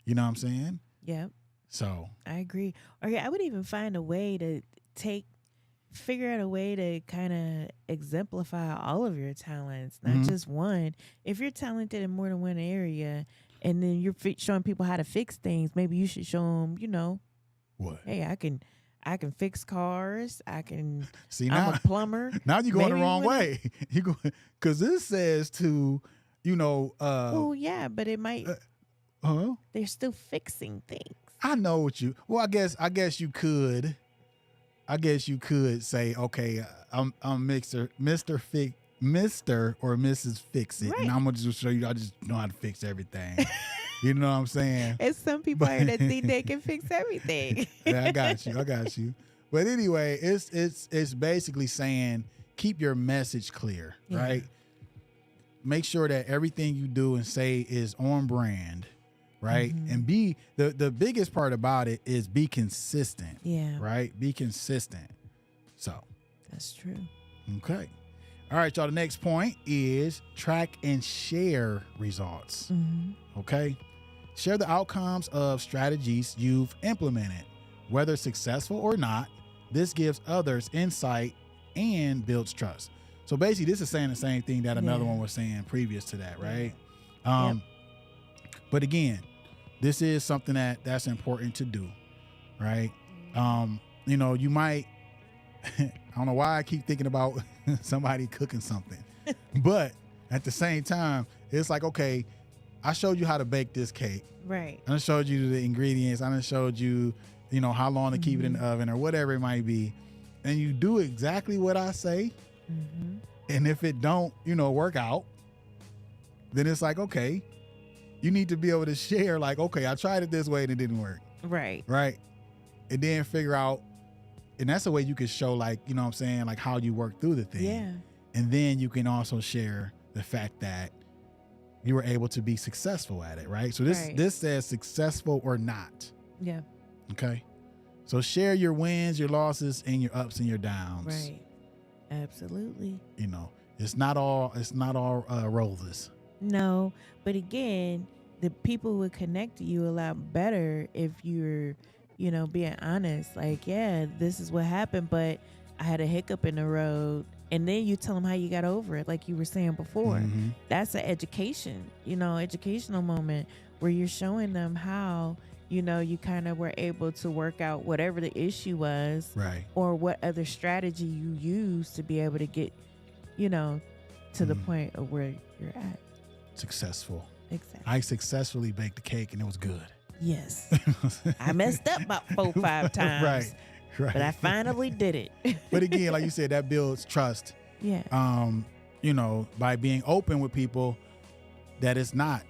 You know what I'm saying? Yep. So, I agree. Or yeah, I would even find a way to figure out a way to kind of exemplify all of your talents, not Mhm. just one. If you're talented in more than one area, and then you're showing people how to fix things, maybe you should show them, you know, what? hey, I can fix cars. I'm See, now, a plumber. now you're going the Maybe wrong when I- way. You go, because this says to, you know, Oh yeah, but it might. huh? They're still fixing things. I know what you. Well, I guess you could. I guess you could say, okay, I'm Mr. or Mrs. Fix It, Right. and I'm gonna just show you. I just know how to fix everything. You know what I'm saying? And some people are that think they can fix everything. Yeah, I got you. But anyway, it's basically saying keep your message clear, Yeah. right? Make sure that everything you do and say is on brand, right? Mhm. And be the biggest part about it is be consistent, Yeah, right? Be consistent. So, that's true. okay. All right, y'all. The next point is track and share results. Okay. Share the outcomes of strategies you've implemented, whether successful or not. This gives others insight and builds trust. So basically, this is saying the same thing that another one was saying previous to that, right? But again, this is something that's important to do, right? You might, I don't know why I keep thinking about somebody cooking something, but at the same time, it's like, okay, I showed you how to bake this cake. Right. I showed you the ingredients. I showed you, how long to keep it in the oven or whatever it might be. And you do exactly what I say. And if it don't, work out, then it's like, okay, you need to be able to share like, okay, I tried it this way and it didn't work. Right. Right. And then figure out, and that's a way you can show like, you know what I'm saying, like how you work through the thing. Yeah. And then you can also share the fact that you were able to be successful at it, right? So this says successful or not. Yeah. Okay. So share your wins, your losses, and your ups and your downs. Right. Absolutely. It's not all roses. No, but again, the people would connect to you a lot better if you're, being honest. Like, yeah, this is what happened, but I had a hiccup in the road. And then you tell them how you got over it, like you were saying before. That's an educational moment where you're showing them how, you kind of were able to work out whatever the issue was. Right. Or what other strategy you used to be able to get, to the point of where you're at. Successful. Exactly. I successfully baked the cake and it was good. Yes. I messed up about 4 or 5 times. Right. But I finally did it. But again, like you said, that builds trust. Yeah. By being open with people that it's not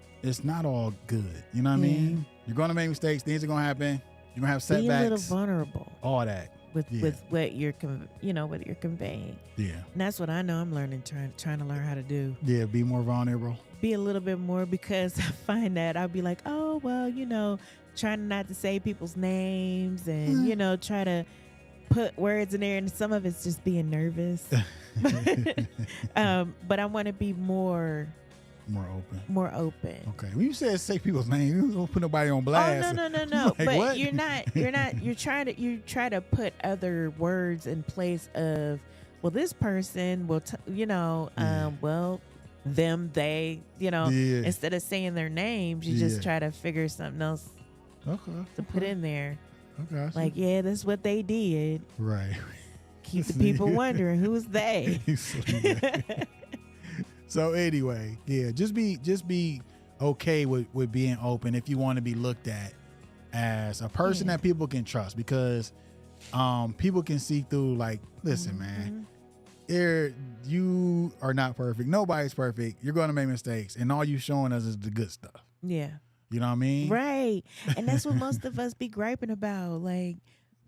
all good. You know what I mean? You're going to make mistakes. Things are going to happen. You're going to have setbacks. Be a little vulnerable. All that. With what you're what you're conveying. Yeah. And that's what I know I'm learning, trying to learn how to do. Yeah, be more vulnerable. Be a little bit more, because I find that I'll be like, oh, well, trying not to say people's names and, try to put words in there, and some of it's just being nervous. But I want to be more open. Okay. When you said say people's names, you don't put nobody on blast. Oh, no. Like, but what? you try to put other words in place of, well, this person will, well, them, they, instead of saying their names, you just try to figure something else to put in there. Okay. Like, yeah, that's what they did. Right. Keep the people wondering, who's they? So anyway, yeah, just be okay with being open if you want to be looked at as a person that people can trust, because people can see through, like, listen, man, you are not perfect. Nobody's perfect. You're going to make mistakes, and all you showing us is the good stuff. Yeah. You know what I mean? Right. And that's what most of us be griping about. Like,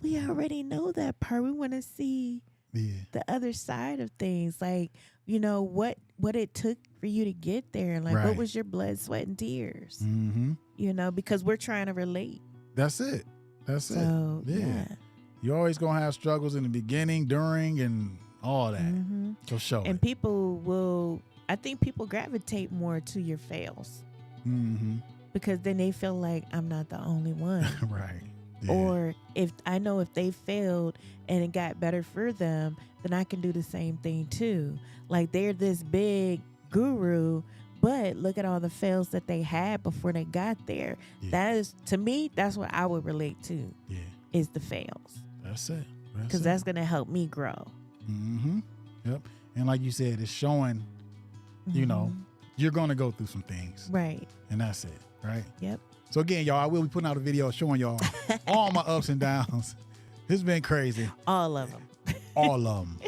we already know that part. We want to see the other side of things. Like, what it took for you to get there. Like, what was your blood, sweat, and tears? Because we're trying to relate. That's it. So, yeah. You're always going to have struggles in the beginning, during, and all that. So show and it. I think people gravitate more to your fails. Because then they feel like I'm not the only one. Right. Yeah. Or if they failed and it got better for them, then I can do the same thing too. Like, they're this big guru, but look at all the fails that they had before they got there. That is, to me, that's what I would relate to. Yeah. Is the fails. That's it. Because that's going to help me grow. Yep. And like you said, it's showing, you're going to go through some things. Right. And that's it. Right? Yep. So again, y'all, I will be putting out a video showing y'all all my ups and downs. It's been crazy. All of them. All of them.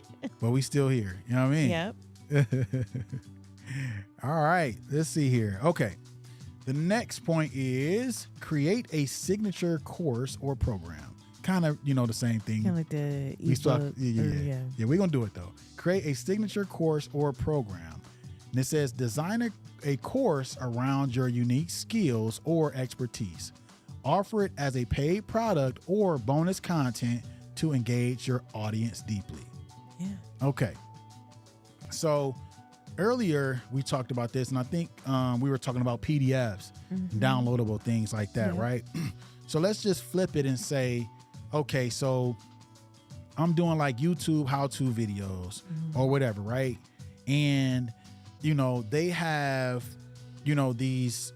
But we still here. You know what I mean? Yep. All right. Let's see here. Okay. The next point is create a signature course or program. Kind of, the same thing. Kind of like the ebook. Yeah, we're going to do it, though. Create a signature course or program. And it says design a course around your unique skills or expertise. Offer it as a paid product or bonus content to engage your audience deeply. Yeah. Okay. So earlier we talked about this, and I think we were talking about PDFs, downloadable things like that, right? So let's just flip it and say, okay, so I'm doing like YouTube how-to videos or whatever, right? And, you know, they have, you know, these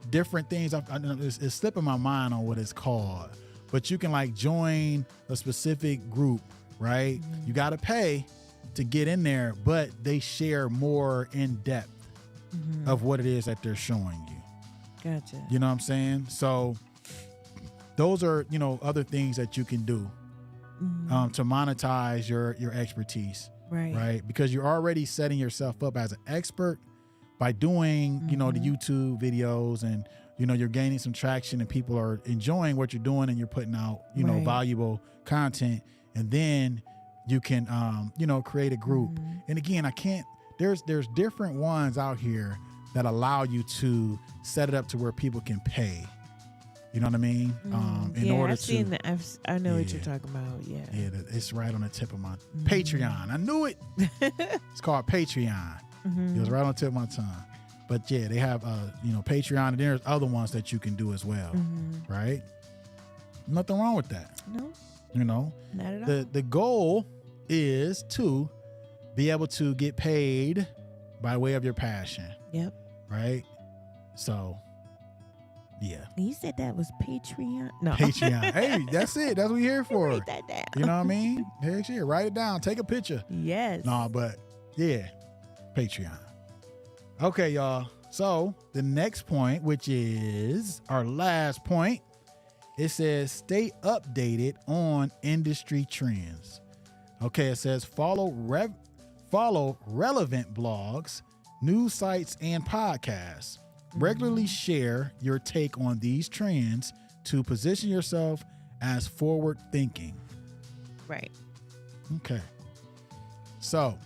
different things. It's slipping my mind on what it's called, but you can like join a specific group, right? You got to pay to get in there, but they share more in depth of what it is that they're showing you. Gotcha. You know what I'm saying? So those are, you know, other things that you can do to monetize your expertise, right? Because you're already setting yourself up as an expert by doing, you know, the YouTube videos, and, you know, you're gaining some traction and people are enjoying what you're doing, and you're putting out, you know, valuable content. And then you can, you know, create a group. And again, there's different ones out here that allow you to set it up to where people can pay. You know what I mean? In order I've seen that. I know what you're talking about. Yeah. Yeah, it's right on the tip of my Patreon. I knew it. It's called Patreon. It was right on the tip of my tongue. But yeah, they have, you know, Patreon, and there's other ones that you can do as well, right? Nothing wrong with that. No. You know, not at all. The goal is to be able to get paid by way of your passion. Yep. Right. So, yeah. You said that was Patreon. No. Patreon. Hey, that's it. That's what we're here for. Write that down. You know what I mean? Heck yeah. Write it down. Take a picture. Yes. No, but yeah, Patreon. Okay, y'all. So the next point, which is our last point, it says stay updated on industry trends. Okay, it says follow relevant blogs, news sites, and podcasts. Regularly share your take on these trends to position yourself as forward thinking. Right. Okay. So,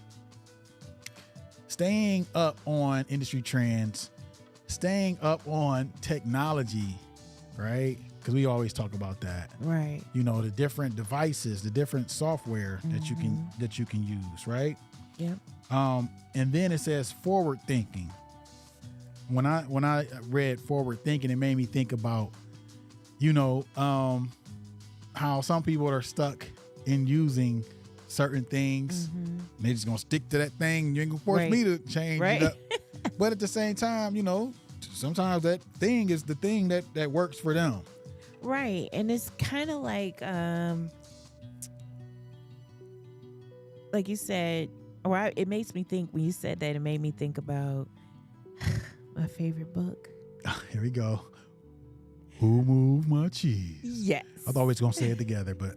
staying up on industry trends, staying up on technology, right? Because we always talk about that. Right. You know, the different devices, the different software that you can use, right? Yep. And then it says forward thinking. When I read forward thinking, it made me think about, you know, how some people are stuck in using certain things. They're just gonna stick to that thing. You ain't gonna force me to change it up. But at the same time, you know, sometimes that thing is the thing that works for them. Right. And it's kind of like you said, or it makes me think, when you said that, it made me think about my favorite book. Here we go. Who moved my cheese? Yes. I thought we was going to say it together, but.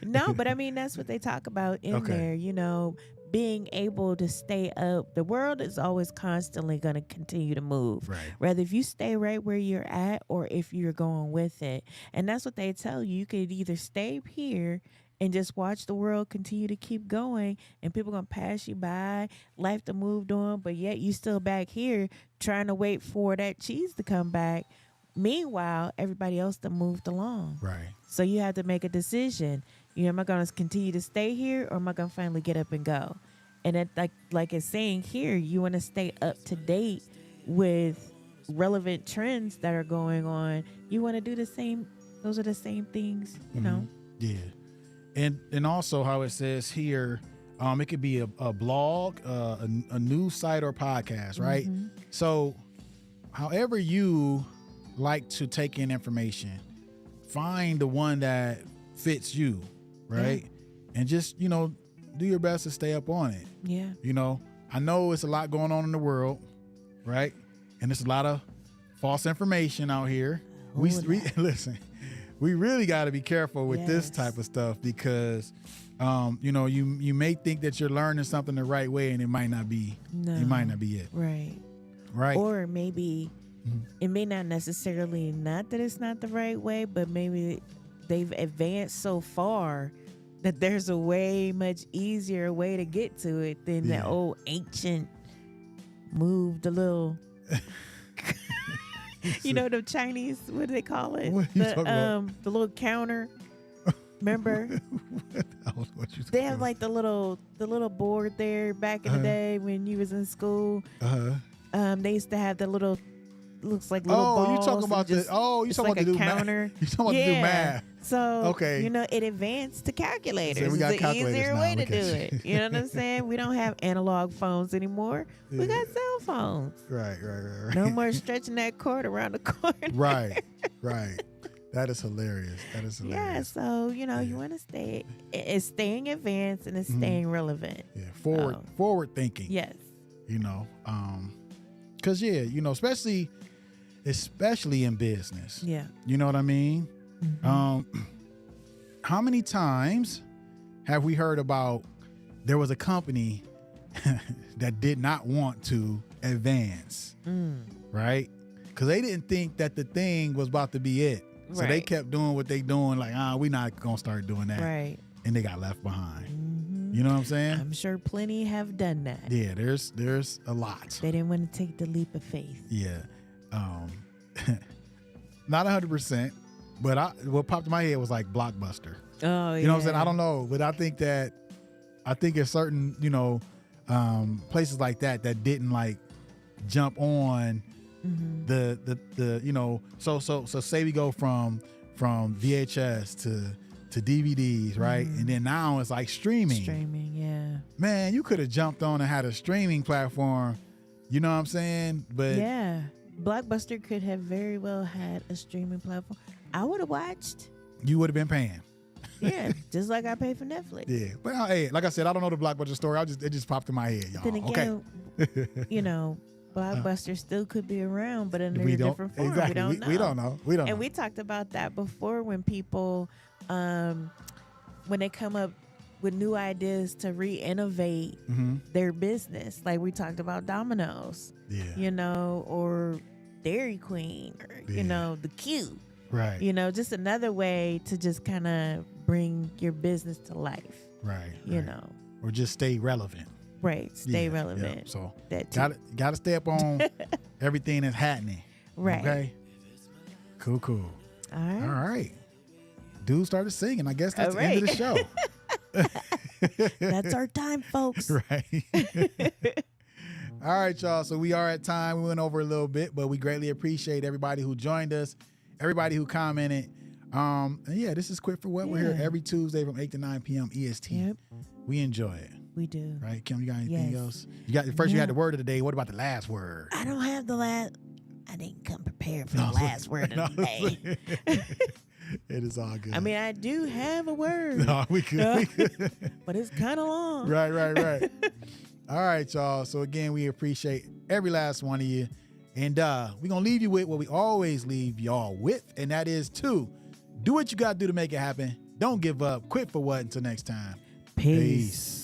No, but I mean, that's what they talk about in there, you know, being able to stay up. The world is always constantly going to continue to move. Right. Whether if you stay right where you're at or if you're going with it. And that's what they tell you. You could either stay here and just watch the world continue to keep going, and people going to pass you by, life to move on, but yet you still back here trying to wait for that cheese to come back. Meanwhile, everybody else that moved along. Right. So you have to make a decision. You know, am I going to continue to stay here, or am I going to finally get up and go? And it, like it's saying here, you want to stay up to date with relevant trends that are going on. You want to do the same. Those are the same things, you know? Yeah. And also how it says here, it could be a blog, a news site, or podcast, right? So however you like to take in information, find the one that fits you, right? And just, you know, do your best to stay up on it. Yeah. You know, I know it's a lot going on in the world, right? And there's a lot of false information out here. We listen, we really got to be careful with this type of stuff, because you know, you may think that you're learning something the right way, and it might not be. It might not be it. Right. Or maybe it may not necessarily, not that it's not the right way, but maybe they've advanced so far that there's a way much easier way to get to it than the old ancient moved a little. You know, the Chinese, what do they call it? What are you talking about? The little counter. Remember? What you They have like the little board there back in the day when you was in school. They used to have the little, looks like little balls. You talking about you talking like about to do counter. math. You talking about to do math. So okay, it advanced to calculators. So we got it's an easier now. way to do it. You know what I'm saying? We don't have analog phones anymore. Yeah. We got cell phones. Right. No more stretching that cord around the corner. Right. That is hilarious. Yeah, so you want to stay. It's staying advanced and it's staying relevant. Yeah, forward thinking. Yes. Because especially in business. Yeah. You know what I mean? Mm-hmm. How many times have we heard about there was a company that did not want to advance, right? Because they didn't think that the thing was about to be it. So they kept doing what they doing, like, we're not going to start doing that. Right. And they got left behind. Mm-hmm. You know what I'm saying? I'm sure plenty have done that. Yeah, there's a lot. They didn't want to take the leap of faith. Yeah. Not 100%, but what popped in my head was like Blockbuster. Oh, yeah. You know what I'm saying? I don't know, but I think it's certain, places like that didn't like jump on so say we go from VHS to DVDs, right? And then now it's like streaming. Yeah. Man, you could have jumped on and had a streaming platform, you know what I'm saying? But yeah, Blockbuster could have very well had a streaming platform. I would have watched. You would have been paying. Yeah, just like I pay for Netflix. Yeah, but hey, like I said, I don't know the Blockbuster story. It just popped in my head, y'all. Then again, Blockbuster still could be around, but under a different form. Exactly. We don't know. We don't know. And we talked about that before when people, when they come up with new ideas to re-innovate their business. Like we talked about Domino's, or Dairy Queen, or, the Q. Right. Just another way to just kind of bring your business to life. Right. Or just stay relevant. Right. Stay relevant. Yeah. So that gotta stay up on everything that's happening. Right. Okay. Cool. All right. Dude started singing. I guess that's the end of the show. That's our time, folks. Right. All right, y'all. So we are at time. We went over a little bit, but we greatly appreciate everybody who joined us, everybody who commented. And yeah, this is Quit for What. We're here every Tuesday from 8 to 9 p.m. EST. Yep. We enjoy it. We do. Right, Kim, you got anything else? You had the word of the day. What about the last word? I don't have the last. I didn't come prepared for the last word of the day. It is all good. I mean, I do have a word. No, we could. But it's kind of long. Right. All right, y'all. So again, we appreciate every last one of you. And we're going to leave you with what we always leave y'all with. And that is to do what you got to do to make it happen. Don't give up. Quit for what? Until next time. Peace.